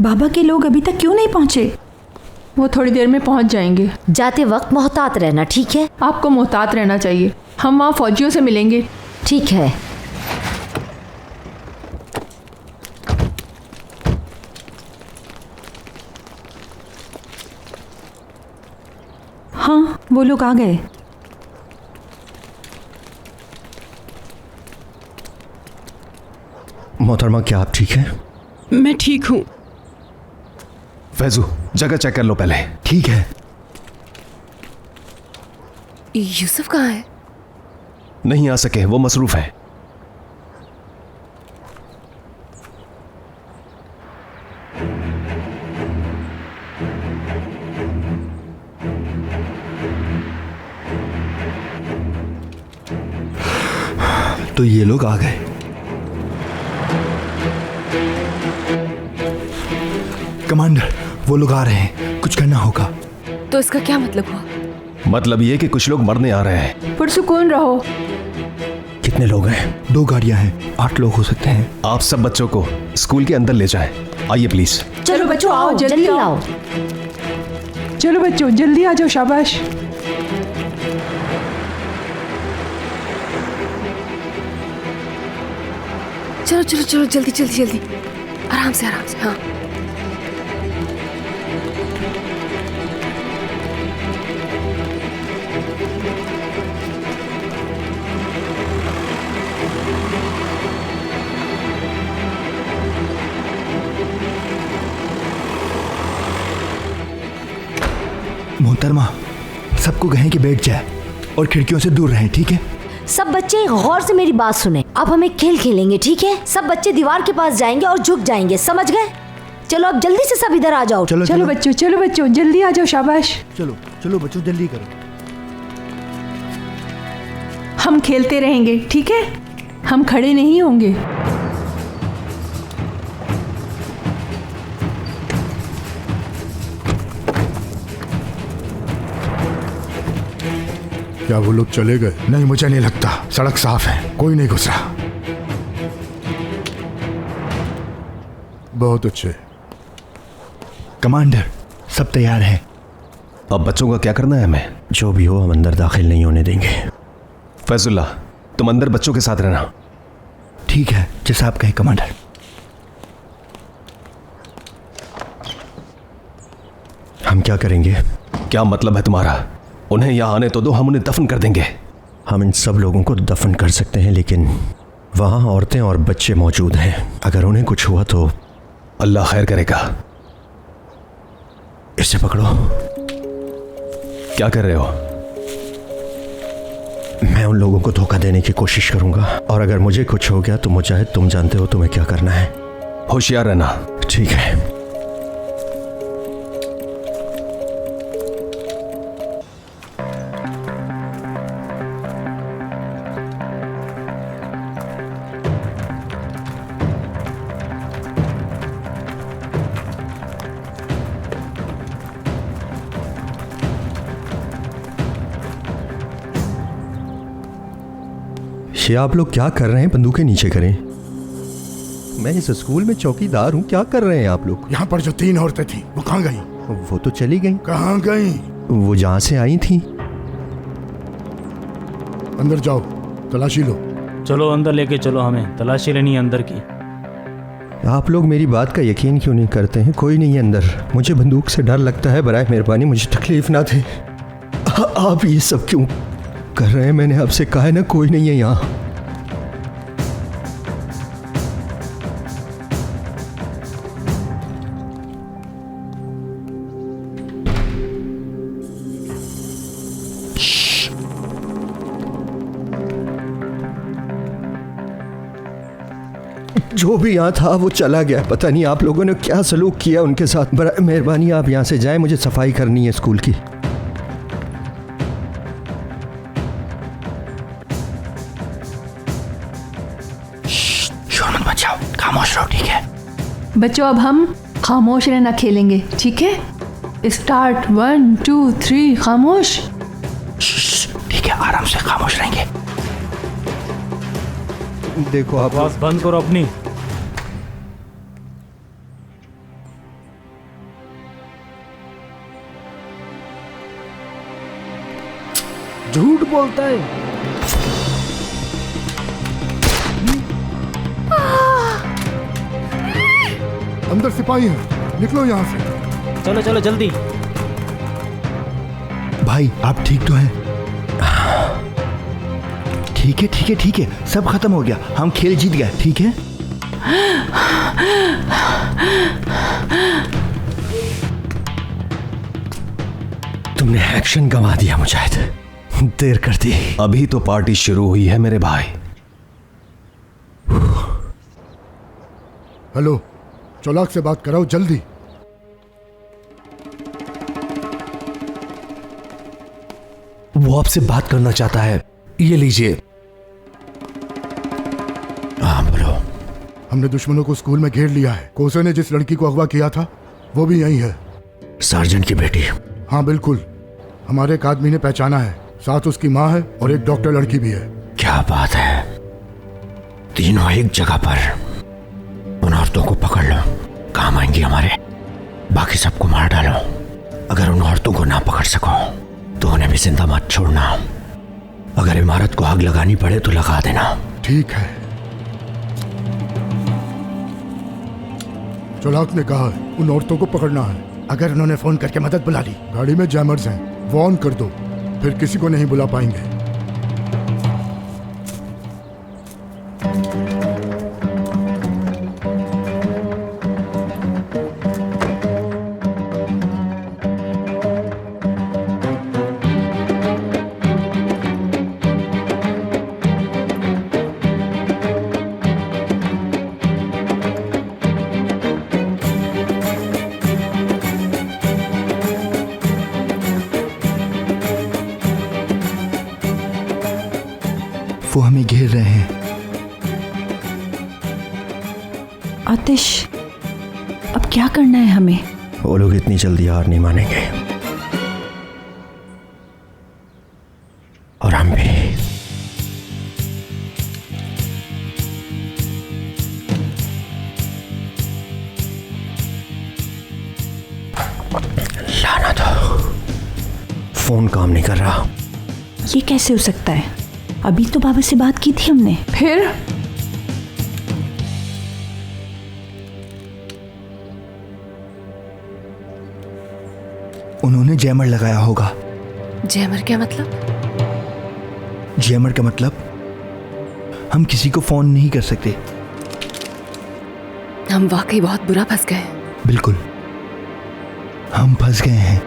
बाबा के लोग अभी तक क्यों नहीं पहुंचे? वो थोड़ी देर में पहुंच जाएंगे। जाते वक्त मोहतात रहना, ठीक है? आपको मोहतात रहना चाहिए। हम वहाँ फौजियों से मिलेंगे। ठीक है। हाँ, वो लोग आ गए। मोहतरमा, क्या आप ठीक हैं? मैं ठीक हूँ। फैजू, जगह चेक कर लो पहले। ठीक है। यूसुफ कहाँ है? नहीं आ सके, वो मसरूफ है। तो ये लोग आ गए। कमांडर, वो लोग आ रहे हैं, कुछ करना होगा। तो इसका क्या मतलब हुआ? मतलब ये कि कुछ लोग मरने आ रहे हैं। पुरसुकून रहो। कितने लोग हैं? 2 गाड़ियां हैं, 8 लोग हो सकते हैं। आप सब बच्चों को स्कूल के अंदर ले जाएं। आइए प्लीज। चलो बच्चों, आओ, जल्दी आओ। चलो बच्चों, जल्दी आ जाओ। शाबाश। चलो चलो चलो, जल्दी जल्दी जल्दी, आराम से आराम से। हाँ, मोहतरमा, सबको कहें कि बैठ जाए और खिड़कियों से दूर रहें, ठीक है? सब बच्चे गौर से मेरी बात सुने। अब हम एक खेल खेलेंगे, ठीक है? सब बच्चे दीवार के पास जाएंगे और झुक जाएंगे, समझ गए? चलो अब जल्दी से सब इधर आ जाओ। चलो बच्चों, चलो बच्चों, जल्दी आ जाओ। शाबाश। चलो चलो बच्चों, जल्दी करो। हम खेलते रहेंगे, ठीक है? हम खड़े नहीं होंगे। क्या वो लोग चले गए? नहीं, मुझे नहीं लगता। सड़क साफ है, कोई नहीं घुस रहा। बहुत अच्छे। कमांडर, सब तैयार है। अब बच्चों का क्या करना है हमें? जो भी हो, हम अंदर दाखिल नहीं होने देंगे। फैजुल्ला, तुम अंदर बच्चों के साथ रहना। ठीक है, जैसा आप कहें कमांडर। हम क्या करेंगे? क्या मतलब है तुम्हारा? उन्हें यहाँ आने तो दो, हम उन्हें दफन कर देंगे। हम इन सब लोगों को दफन कर सकते हैं, लेकिन वहाँ औरतें और बच्चे मौजूद हैं। अगर उन्हें कुछ हुआ तो अल्लाह खैर करेगा। इसे पकड़ो। क्या कर रहे हो? मैं उन लोगों को धोखा देने की कोशिश करूंगा, और अगर मुझे कुछ हो गया तो मुजाहिद, तुम जानते हो तुम्हें क्या करना है। होशियार रहना। ठीक है। ये आप लोग क्या कर रहे हैं? बंदूकें नीचे करें। मैं इस स्कूल में चौकीदार हूँ, क्या कर रहे हैं आप लोग? यहाँ पर जो 3 औरतें थी, वो कहाँ गई? वो तो चली गई। कहाँ गई? वो जहाँ से आई थी। अंदर जाओ, तलाशी लो। चलो अंदर लेके चलो, हमें तलाशी लेनी है अंदर की। आप लोग मेरी बात का यकीन क्यों नहीं करते हैं? कोई नहीं है अंदर। मुझे बंदूक से डर लगता है, बराए मेहरबानी मुझे तकलीफ ना दे। आप ये सब क्यों कर रहे हैं? मैंने आपसे कहा है ना, कोई नहीं है यहाँ। जो भी यहाँ था वो चला गया। पता नहीं आप लोगों ने क्या सलूक किया उनके साथ। बराए मेहरबानी आप यहाँ से जाएं, मुझे सफाई करनी है स्कूल की। शोर मत मचाओ, खामोश रहो, ठीक है? बच्चों, अब हम खामोश रहना खेलेंगे, ठीक है? स्टार्ट 1 2 3। खामोश। ठीक है, आराम से खामोश रहेंगे। देखो आप आवाज बंद करो अपनी। झूठ बोलता है। अंदर सिपाही हैं, निकलो यहाँ से। चलो चलो जल्दी। भाई आप ठीक तो हैं? ठीक है ठीक है ठीक है, सब खत्म हो गया, हम खेल जीत गए, ठीक है? तुमने एक्शन गंवा दिया मुजाहिद, देर कर दी। अभी तो पार्टी शुरू हुई है मेरे भाई। हेलो, चौलाक से बात कराओ जल्दी। वो आपसे बात करना चाहता है, ये लीजिए। हाँ बोलो। हमने दुश्मनों को स्कूल में घेर लिया है। कोसे ने जिस लड़की को अगवा किया था वो भी यही है। सार्जेंट की बेटी? हाँ बिल्कुल, हमारे एक आदमी ने पहचाना है, साथ उसकी माँ है और एक डॉक्टर लड़की भी है। क्या बात है, तीनों एक जगह पर। उन औरतों को पकड़ लो, काम आएंगी हमारे। बाकी सबको मार डालो। अगर उन औरतों को ना पकड़ सको तो उन्हें भी जिंदा मत छोड़ना। अगर इमारत को आग लगानी पड़े तो लगा देना। ठीक है। चौलाक ने कहा है उन औरतों को पकड़ना है। अगर उन्होंने फोन करके मदद बुला ली, गाड़ी में जैमर्स हैं, वो ऑन कर दो, फिर किसी को नहीं बुला पाएंगे। वो हमें घेर रहे हैं। आतिश, अब क्या करना है हमें? वो लोग इतनी जल्दी हार नहीं मानेंगे, और हम भी। लाना तो फोन काम नहीं कर रहा। ये कैसे हो सकता है? अभी तो बाबा से बात की थी हमने। फिर उन्होंने जैमर लगाया होगा। जैमर क्या मतलब? जैमर का मतलब हम किसी को फोन नहीं कर सकते। हम वाकई बहुत बुरा फंस गए। बिल्कुल, हम फंस गए हैं।